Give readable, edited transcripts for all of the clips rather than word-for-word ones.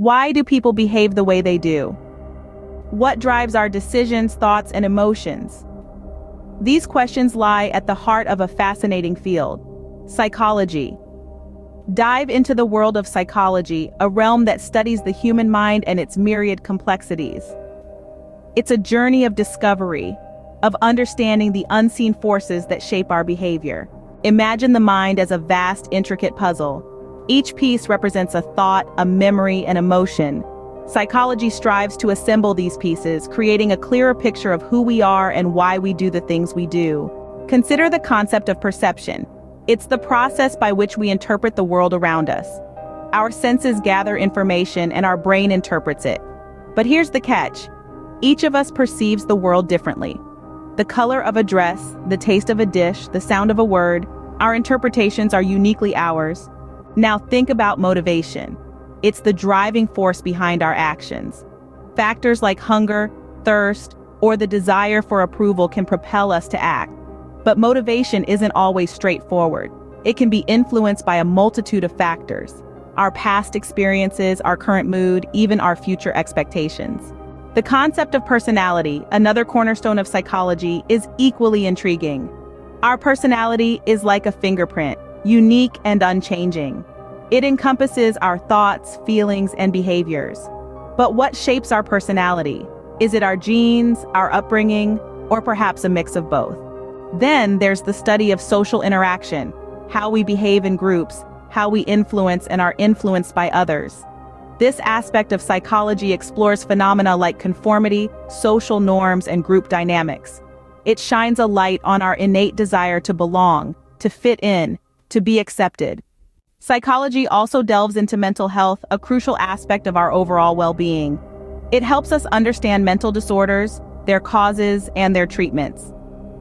Why do people behave the way they do? What drives our decisions, thoughts, and emotions? These questions lie at the heart of a fascinating field, psychology. Dive into the world of psychology, a realm that studies the human mind and its myriad complexities. It's a journey of discovery, of understanding the unseen forces that shape our behavior. Imagine the mind as a vast, intricate puzzle. Each piece represents a thought, a memory, and emotion. Psychology strives to assemble these pieces, creating a clearer picture of who we are and why we do the things we do. Consider the concept of perception. It's the process by which we interpret the world around us. Our senses gather information and our brain interprets it. But here's the catch. Each of us perceives the world differently. The color of a dress, the taste of a dish, the sound of a word, our interpretations are uniquely ours. Now think about motivation. It's the driving force behind our actions. Factors like hunger, thirst, or the desire for approval can propel us to act. But motivation isn't always straightforward. It can be influenced by a multitude of factors: our past experiences, our current mood, even our future expectations. The concept of personality, another cornerstone of psychology, is equally intriguing. Our personality is like a fingerprint, unique and unchanging. It encompasses our thoughts, feelings, and behaviors. But what shapes our personality? Is it our genes, our upbringing, or perhaps a mix of both? Then there's the study of social interaction, how we behave in groups, how we influence and are influenced by others. This aspect of psychology explores phenomena like conformity, social norms, and group dynamics. It shines a light on our innate desire to belong, to fit in, to be accepted. Psychology also delves into mental health, a crucial aspect of our overall well-being. It helps us understand mental disorders, their causes, and their treatments.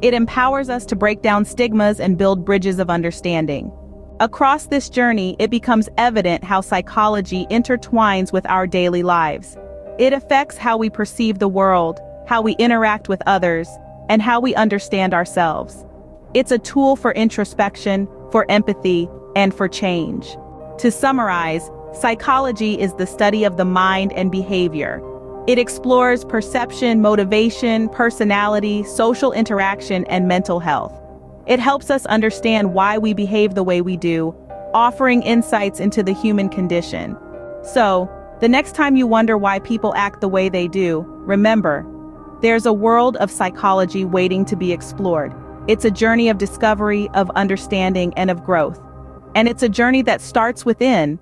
It empowers us to break down stigmas and build bridges of understanding. Across this journey, it becomes evident how psychology intertwines with our daily lives. It affects how we perceive the world, how we interact with others, and how we understand ourselves. It's a tool for introspection, for empathy, and for change. To summarize, psychology is the study of the mind and behavior. It explores perception, motivation, personality, social interaction, and mental health. It helps us understand why we behave the way we do, offering insights into the human condition. So, the next time you wonder why people act the way they do, remember, there's a world of psychology waiting to be explored. It's a journey of discovery, of understanding, and of growth. And it's a journey that starts within,